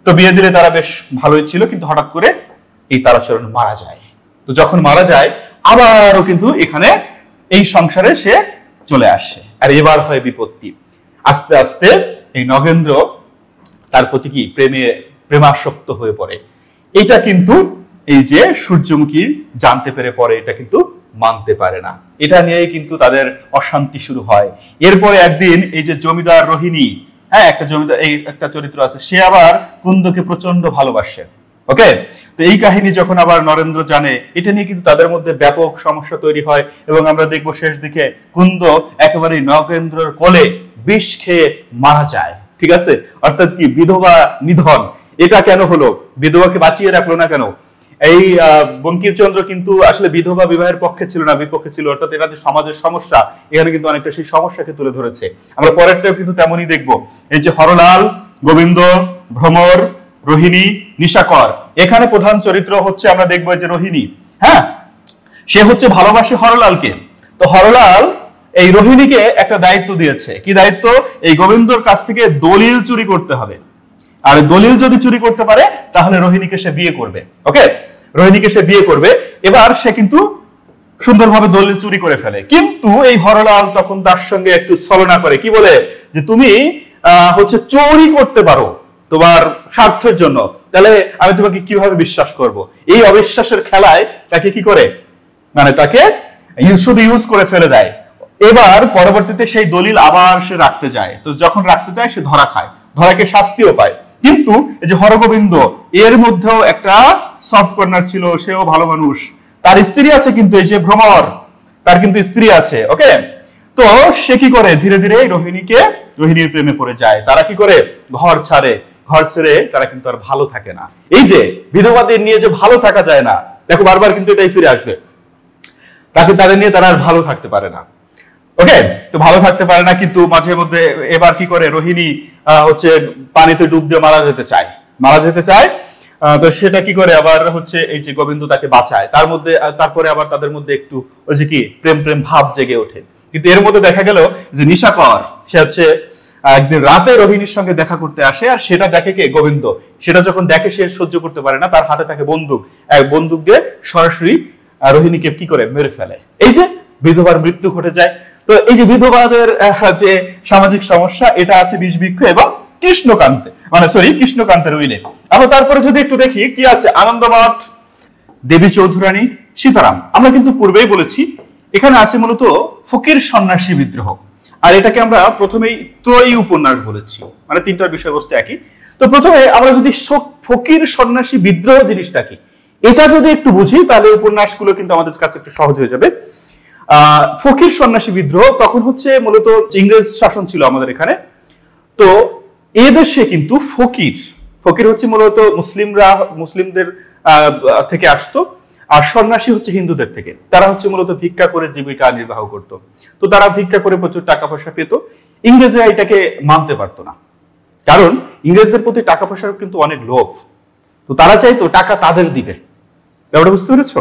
তো বিয়ে দিলে তারা বেশ ভালোই ছিল, কিন্তু হঠাৎ করে এই তারাচরণ মারা যায়। তো যখন মারা যায়, আবারও কিন্তু এখানে এই সংসারে সে চলে আসে, আর এবার হয় বিপত্তি। আস্তে আস্তে এই নগেন্দ্র তার প্রতি কি প্রেমাসক্ত হয়ে পড়ে। এটা কিন্তু এই যে সূর্যমুখী জানতে পেরে পরে এটা কিন্তু মানতে পারে না। এটা নিয়েই কিন্তু তাদের অশান্তি শুরু হয়। এরপরে একদিন এই যে জমিদার রোহিণী, হ্যাঁ, একটা জমিদার, এই একটা চরিত্র আছে, সে আবার কুন্দকে প্রচন্ড ভালোবাসে। ওকে, তো এই কাহিনী যখন আবার নরেন্দ্র জানে, এটা নিয়ে কিন্তু তাদের মধ্যে ব্যাপক সমস্যা তৈরি হয়। এবং আমরা দেখবো শেষ দিকে কুন্দ একেবারে নগেন্দ্রর কোলে বিষ খেয়ে মারা যায়। ঠিক আছে, অর্থাৎ কি বিধবা নিধন। এটা কেন হলো? বিধবাকে বাঁচিয়ে রাখলো না কেন? এই বঙ্কিমচন্দ্র কিন্তু আসলে বিধবা বিবাহের পক্ষে ছিল না, বিপক্ষে ছিল। অর্থাৎ এটা যে সমাজের সমস্যা, এখানে কিন্তু অনেকটা সেই সমস্যাকে তুলে ধরেছে। আমরা পরেরটাও কিন্তু তেমনই দেখবো। এই যে হরলাল, গোবিন্দ, ভ্রমর, রোহিণী, নিশাকর, এখানে প্রধান চরিত্র হচ্ছে আমরা দেখবো যে রোহিণী। হ্যাঁ, সে হচ্ছে ভালোবাসে হরলালকে। তো হরলাল এই রোহিণীকে একটা দায়িত্ব দিয়েছে। কি দায়িত্ব? এই গোবিন্দর কাছ থেকে দলিল চুরি করতে হবে। আর দলিল যদি চুরি করতে পারে, তাহলে রোহিণীকে সে বিয়ে করবে। ওকে, রোহিণীকে সে বিয়ে করবে। এবার সে কিন্তু সুন্দরভাবে দলিল চুরি করে ফেলে। কিন্তু এই হরলাল তখন তার সঙ্গে একটু ছলনা করে। কি বলে? যে তুমি হচ্ছে চুরি করতে পারো তোমার স্বার্থের জন্য, তাহলে আমি তোমাকে কিভাবে বিশ্বাস করব? এই অবিশ্বাসের খেলায় তাকে কি করে, মানে তাকে শুধু ইউজ করে ফেলে দেয়। এবার পরবর্তীতে সেই দলিল আবার সে রাখতে যায়। তো যখন রাখতে যায়, সে ধরা খায়, ধরাকে শাস্তিও পায়। কিন্তু এই যে হরগোবিন্দ, এর মধ্যেও একটা সফট কর্নার ছিল, সেও ভালো মানুষ। তার স্ত্রী আছে, কিন্তু এই যে ভ্রমর, তার কিন্তু স্ত্রী আছে। ওকে, তো সে কি করে? ধীরে ধীরে রোহিণীর প্রেমে পড়ে যায়। তারা কি করে? ঘর ছাড়ে। ঘর ছেড়ে তারা কিন্তু আর ভালো থাকে না। এই যে বিধবাদের নিয়ে যে ভালো থাকা যায় না, দেখো বারবার কিন্তু এটাই ফিরে আসবে। তাদের নিয়ে তারা আর ভালো থাকতে পারে না। ওকে, তো ভালো থাকতে পারে না, কিন্তু মাঝে মধ্যে এবার কি করে? রোহিণী হচ্ছে পানিতে ডুব দিয়ে মারা যেতে চায়। তো সেটা কি করে? আবার হচ্ছে এই যে গোবিন্দ তাকে বাঁচায়। তারপরে আবার তাদের মধ্যে একটু ওই যে কি প্রেম ভাব জেগে ওঠে। কিন্তু এর মধ্যে দেখা গেল যে নিশাকর, সে হচ্ছে একদিন রাতে রোহিণীর সঙ্গে দেখা করতে আসে। আর সেটা দেখে কে? গোবিন্দ। সেটা যখন দেখে, সে সহ্য করতে পারে না। তার হাতে থাকে বন্দুক দিয়ে সরাসরি রোহিণীকে কি করে? মেরে ফেলে। এই যে বিধবার মৃত্যু ঘটে যায়। তো এই যে বিধবাদের যে সামাজিক সমস্যা, এটা আছে বিষবৃক্ষ এবং কৃষ্ণকান্তের উইলে। আমরা তারপরে যদি একটু দেখি কি আছে, আনন্দমঠ, দেবী চৌধুরানী, সীতারাম। আমরা কিন্তু পূর্বেই বলেছি এখানে আছে মূলত ফকির সন্ন্যাসী বিদ্রোহ। আর এটাকে আমরা প্রথমেই ত্রয়ী উপন্যাস বলেছি, মানে তিনটার বিষয়বস্তু একই। তো প্রথমে আমরা যদি ফকির সন্ন্যাসী বিদ্রোহ জিনিসটা কি, এটা যদি একটু বুঝি, তাহলে উপন্যাসগুলো কিন্তু আমাদের কাছে একটু সহজ হয়ে যাবে। ফকির সন্ন্যাসী বিদ্রোহ তখন হচ্ছে মূলত ইংরেজ শাসন ছিল আমাদের এখানে। তো এদেশে কিন্তু ফকির হচ্ছে মূলত মুসলিমদের থেকে আসতো, আর সন্ন্যাসী হচ্ছে হিন্দুদের থেকে। তারা হচ্ছে মূলত ভিক্ষা করে জীবিকা নির্বাহ করত। তো তারা ভিক্ষা করে প্রচুর টাকা পয়সা পেত। ইংরেজরা এটাকে মানতে পারতো না, কারণ ইংরেজদের প্রতি টাকা পয়সার কিন্তু অনেক লোভ। তো তারা চাইতো টাকা তাদের দিবে। ব্যাপারটা বুঝতে পেরেছো?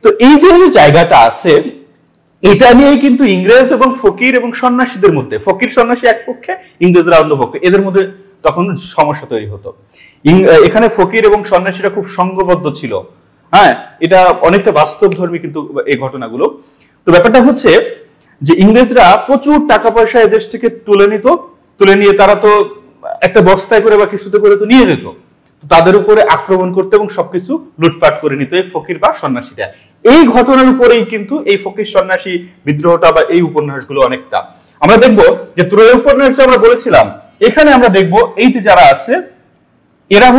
তো এই যে জায়গাটা আছে, এটা নিয়েই কিন্তু ইংরেজ এবং ফকির এবং সন্ন্যাসীদের মধ্যে, ফকির সন্ন্যাসী এক পক্ষে, ইংরেজরা অন্য পক্ষে, এদের মধ্যে তখন সমস্যা তৈরি হতো। এখানে ফকির এবং সন্ন্যাসীরা খুব সংঘবদ্ধ ছিল। হ্যাঁ, এটা অনেকটা বাস্তবধর্মী কিন্তু এই ঘটনাগুলো। তো ব্যাপারটা হচ্ছে যে ইংরেজরা প্রচুর টাকা পয়সা এদেশ থেকে তুলে নিত, তুলে নিয়ে তারা তো একটা বস্তায় করে বা কিছুতে করে তো নিয়ে যেত, তাদের উপরে আক্রমণ করতে এবং সবকিছু লুটপাট করে নিত এই ফকির বা সন্ন্যাসীরা। এই ঘটনার উপরেই কিন্তু এই ফকির সন্ন্যাসী বিদ্রোহটা বা এই উপন্যাসগুলো অনেকটা। আমরা দেখব যে ত্রয় উপন্যাস যে আমরা বলেছিলাম, এখানে আমরা দেখব এই যে যারা আছে এরা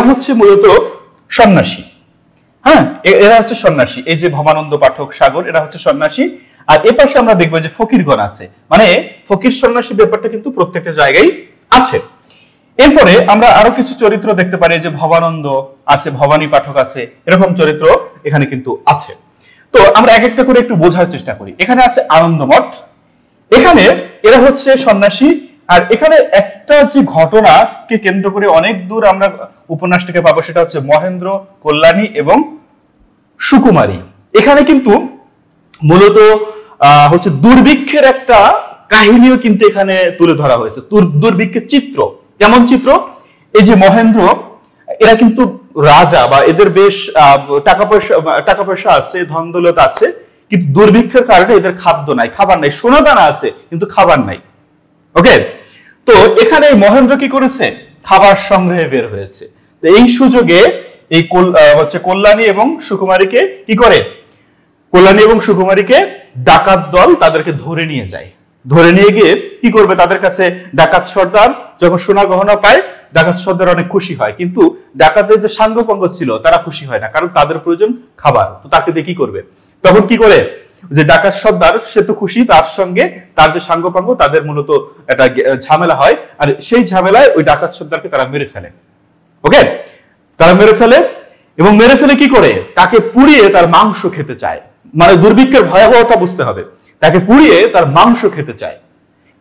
হচ্ছে মূলত সন্ন্যাসী। হ্যাঁ, এরা হচ্ছে সন্ন্যাসী। এই যে ভবানন্দ পাঠক, সাগর, এরা হচ্ছে সন্ন্যাসী। আর এ পাশে আমরা দেখবো যে ফকিরগণ আছে, মানে ফকির সন্ন্যাসী ব্যাপারটা কিন্তু প্রত্যেকটা জায়গায় আছে। এরপরে আমরা আরো কিছু চরিত্র দেখতে পারি, যে ভবানন্দ আছে, ভবানী পাঠক আছে, এরকম চরিত্র এখানে কিন্তু আছে। তো আমরা এক একটা করে একটু বোঝার চেষ্টা করি। এখানে আছে আনন্দমঠ, এখানে এরা হচ্ছে সন্ন্যাসী। আর এখানে একটা যে ঘটনাকে কেন্দ্র করে অনেক দূর আমরা উপন্যাসটাকে পাবো, সেটা হচ্ছে মহেন্দ্র, কল্যাণী এবং সুকুমারী। এখানে কিন্তু মূলত হচ্ছে দুর্ভিক্ষের একটা কাহিনীও কিন্তু এখানে তুলে ধরা হয়েছে। দুর্ভিক্ষের চিত্র, কেমন চিত্র? এই যে মহেন্দ্র, এরা কিন্তু রাজা বা এদের বেশ টাকা পয়সা আছে, ধন দৌলত আছে, কিন্তু দুর্ভিক্ষের কারণে এদের খাদ্য নাই, খাবার নাই। সোনা দানা আছে কিন্তু খাবার নাই। ওকে, তো এখানে মহেন্দ্র কি করেছে? খাবার সংগ্রহে বের হয়েছে। তো এই সুযোগে এই হচ্ছে কল্যাণী এবং সুকুমারীকে কি করে? কল্যাণী এবং সুকুমারীকে ডাকাত দল তাদেরকে ধরে নিয়ে যায়। ধরে নিয়ে গিয়ে কি করবে? তাদের কাছে ডাকাত সর্দার যখন সোনা গহনা পায়, ডাকাত সর্দার অনেক খুশি হয়, কিন্তু ডাকাতের যে সাঙ্গপাঙ্গ ছিল তারা খুশি হয় না, কারণ তাদের প্রয়োজন খাবার। তো তাকে দিয়ে কি করবে? তখন কি করে? যে ডাকাত সর্দার সে তো খুশি, তার সঙ্গে তার যে সাঙ্গপাঙ্গ তাদের মূলত একটা ঝামেলা হয়, আর সেই ঝামেলায় ওই ডাকাত সর্দারকে তারা মেরে ফেলে। ওকে, তারা মেরে ফেলে, এবং মেরে ফেলে কি করে? তাকে পুড়িয়ে তার মাংস খেতে চায়। মানে দুর্ভিক্ষের ভয়াবহতা বুঝতে হবে, তাকে পুড়িয়ে তার মাংস খেতে চায়।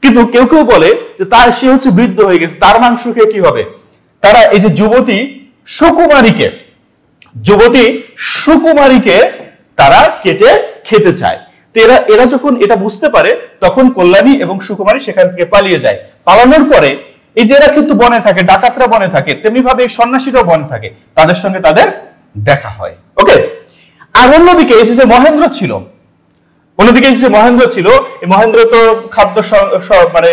কিন্তু কেউ কেউ বলে যে সে হচ্ছে বৃদ্ধ হয়ে গেছে, তার মাংস খেয়ে কি হবে? তারা এই যে যুবতী সুকুমারীকে তারা কেটে খেতে চায়। তো এরা যখন এটা বুঝতে পারে, তখন কল্যাণী এবং সুকুমারী সেখান থেকে পালিয়ে যায়। পালানোর পরে এই যে এরা কিন্তু বনে থাকে, ডাকাতরা বনে থাকে, তেমনি ভাবে এই সন্ন্যাসীরাও বনে থাকে, তাদের সঙ্গে তাদের দেখা হয়। ওকে, আর অন্যদিকে এই যে মহেন্দ্র ছিল, এই মহেন্দ্র তো খাদ্য মানে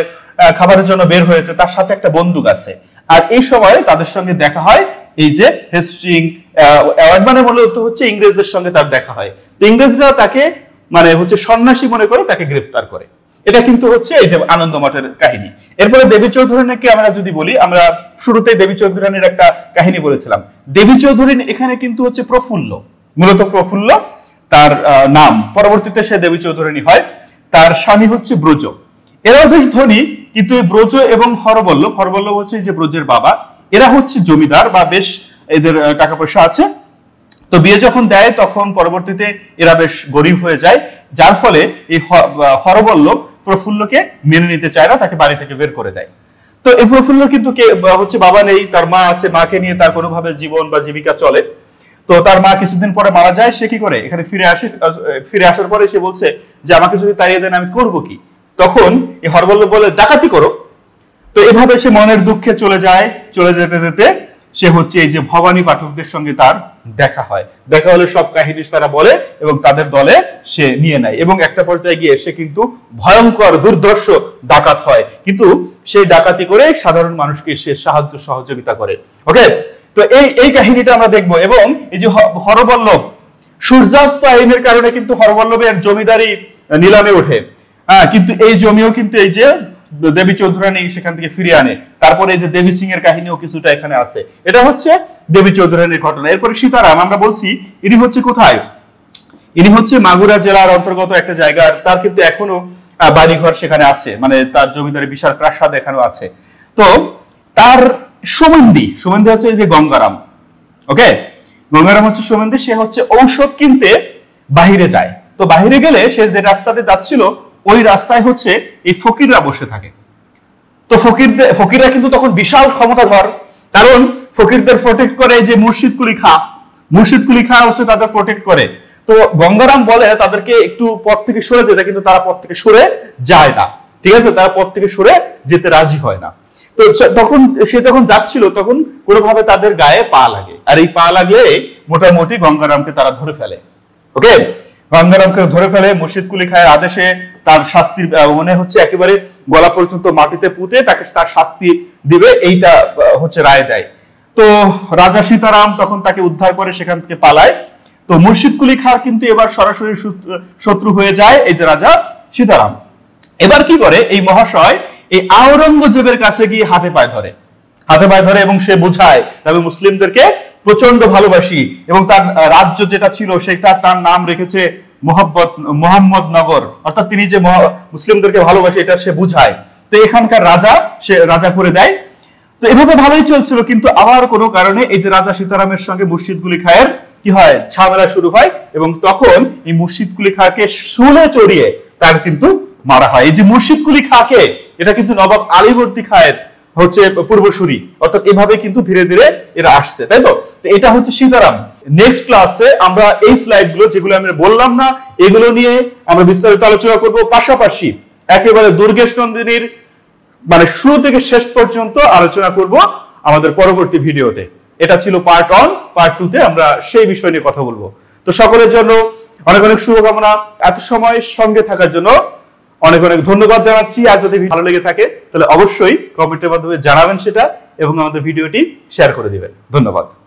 খাবারের জন্য বের হয়েছে, তার সাথে একটা বন্দুক আছে। আর এই সময় তাদের সঙ্গে দেখা হয় এই যে হেস্টিং, মানে মূলত হচ্ছে ইংরেজদের সঙ্গে তার দেখা হয়। তো ইংরেজরা তাকে মানে হচ্ছে সন্ন্যাসী মনে করে তাকে গ্রেফতার করে। এটা কিন্তু হচ্ছে এই যে আনন্দমঠের কাহিনী। এরপরে দেবী চৌধুরানীকে আমরা যদি বলি, আমরা শুরুতেই দেবী চৌধুরানীর একটা কাহিনী বলেছিলাম। দেবী চৌধুরী এখানে কিন্তু হচ্ছে প্রফুল্ল, মূলত প্রফুল্ল তার নাম, পরবর্তীতে সে দেবী চৌধুরানী হয়। তার স্বামী হচ্ছে ব্রজ, এরাও বেশ ধনী, কিন্তু ব্রজ এবং হরবল্লভ হচ্ছে যে ব্রজের বাবা, এরা হচ্ছে জমিদার বা বেশ এদের টাকা পয়সা আছে। তো বিয়ে যখন দেয় তখন পরবর্তীতে এরা বেশ গরিব হয়ে যায়, যার ফলে এই হরবল্লভ প্রফুল্লকে মেনে নিতে চায় না, তাকে বাড়ি থেকে বের করে দেয়। তো এই প্রফুল্ল কিন্তু হচ্ছে বাবা নেই, তার মা আছে, মাকে নিয়ে তার কোনোভাবে জীবন বা জীবিকা চলে। তো তার মা কিছুদিন পরে মারা যায়, সে কি করে? এখানে ফিরে আসার পরে সে বলছে যে আমাকে যদি তাড়িয়ে দেন আমি করবো কি? তখন এই হরবল্লভ বলে ডাকাতি করো। তো এভাবে সে মনের দুঃখে চলে যায়। চলে যেতে যেতে সে হচ্ছে এই যে ভবানী পাঠকদের সঙ্গে তার দেখা হয়। দেখা হলে সব কাহিনী তারা বলে এবং তাদের দলে সে নিয়ে নেয়, এবং একটা পর্যায়ে গিয়ে সে কিন্তু ভয়ঙ্কর দুর্ধর্ষ ডাকাত হয়, কিন্তু সেই ডাকাতি করে সাধারণ মানুষকে সে সাহায্য সহযোগিতা করে। ওকে, তো এই কাহিনীটা আমরা দেখবো। এবং এই যে হরবল্লভ, সূর্যাস্ত আইনের কারণে কিন্তু হরবল্লভের জমিদারি নিলামে ওঠে, কিন্তু এই জমিও কিন্তু এই যে দেবী চৌধুরানী সেখান থেকে ফিরিয়ে আনে। তারপরে এই যে দেবী সিং এর কাহিনীও কিছুটা এখানে আছে। এটা হচ্ছে দেবী চৌধুরানীর ঘটনা। এরপরে সীতারাম, আমরা বলছি ইনি হচ্ছে কোথায়? ইনি হচ্ছে মাগুরা জেলার অন্তর্গত একটা জায়গা, তার কিন্তু এখনো বাড়িঘর সেখানে আছে, মানে তার জমিদারি বিশাল প্রাসাদ এখনো আছে। তো তার সুমন্দি হচ্ছে এই যে গঙ্গারাম। ওকে, গঙ্গারাম হচ্ছে সুমন্দি, সে হচ্ছে ঔষধ কিনতে বাহিরে যায়। তো বাহিরে গেলে সে যে রাস্তাতে যাচ্ছিল ওই রাস্তায় হচ্ছে এই ফকিররা বসে থাকে। তো ফকিররা কিন্তু তখন বিশাল ক্ষমতাধর, কারণ ফকিরদের প্রোটেক্ট করে যে মুর্শিদ কুলি খা হচ্ছে তাদের প্রোটেক্ট করে। তো গঙ্গারাম বলে তাদেরকে একটু পথ থেকে সরে যেতে, কিন্তু তারা পথ থেকে সরে যায় না। ঠিক আছে, তারা পথ থেকে সরে যেতে রাজি হয় না। তো তখন সে যখন যাচ্ছিল তখন কোনোভাবে তাদের গায়ে পা লাগে, আর এই পা লাগলে মোটামুটি গঙ্গারামকে তারা ধরে ফেলে। ওকে, গঙ্গারামকে ধরে ফেলে মুর্শিদ কুলি খায়ের আদেশে। তার শাস্তির মনে হচ্ছে একেবারে গলা পর্যন্ত মাটিতে পুঁতে তাকে তার শাস্তি দিবে, এইটা হচ্ছে রায় দেয়। তো রাজা সীতারাম তখন তাকে উদ্ধার করে সেখান থেকে পালায়। তো মুর্শিদ কুলি খাঁর কিন্তু এবার সরাসরি শত্রু হয়ে যায় এই যে রাজা সীতারাম। এবার কি করে এই মহাশয় এই আওরঙ্গজেবের কাছে গিয়ে হাতে পায়ে ধরে এবং সে বোঝায় তবে মুসলিমদেরকে প্রচন্ড ভালোবাসি, এবং তার রাজ্য যেটা ছিল সেটা তার নাম রেখেছে মোহাম্মদনগর, অর্থাৎ তিনি যে মুসলিমদেরকে ভালোবাসে এটা সে বুঝায়। তো এখানকার রাজা সে রাজা করে দেয়। তো এভাবে ভালোই চলছিল, কিন্তু আবার কোনো কারণে এই যে রাজা সীতারামের সঙ্গে মুর্শিদ কুলি খায়ের কি হয়, ঝামেলা শুরু হয়, এবং তখন এই মুর্শিদ কুলি খাঁকে শুলে চড়িয়ে তার কিন্তু মারা হয়। এই যে মুর্শিদ কুলি খাঁকে, এটা কিন্তু নবাব আলীবর্দী খায়ের হচ্ছে পূর্বসূরি, অর্থাৎ এভাবে কিন্তু ধীরে ধীরে এরা আসছে, তাই তো। এটা হচ্ছে সীতারাম। নেক্সট ক্লাসে আমরা এই স্লাইড গুলো যেগুলো আমি বললাম না এগুলো নিয়ে আমরা বিস্তারিত আলোচনা করব, পাশাপাশি একেবারে দুর্গেশ নন্দিনীর মানে শুরু থেকে শেষ পর্যন্ত আলোচনা করব আমাদের পরবর্তী ভিডিওতে। এটা ছিল পার্ট 1, পার্ট 2 তে আমরা সেই বিষয় নিয়ে কথা বলবো। তো সকলের জন্য অনেক অনেক শুভকামনা, এত সময় সঙ্গে থাকার জন্য অনেক অনেক ধন্যবাদ জানাচ্ছি। আর যদি ভালো লেগে থাকে তাহলে অবশ্যই কমেন্টের মাধ্যমে জানাবেন সেটা, এবং আমাদের ভিডিওটি শেয়ার করে দিবেন। ধন্যবাদ।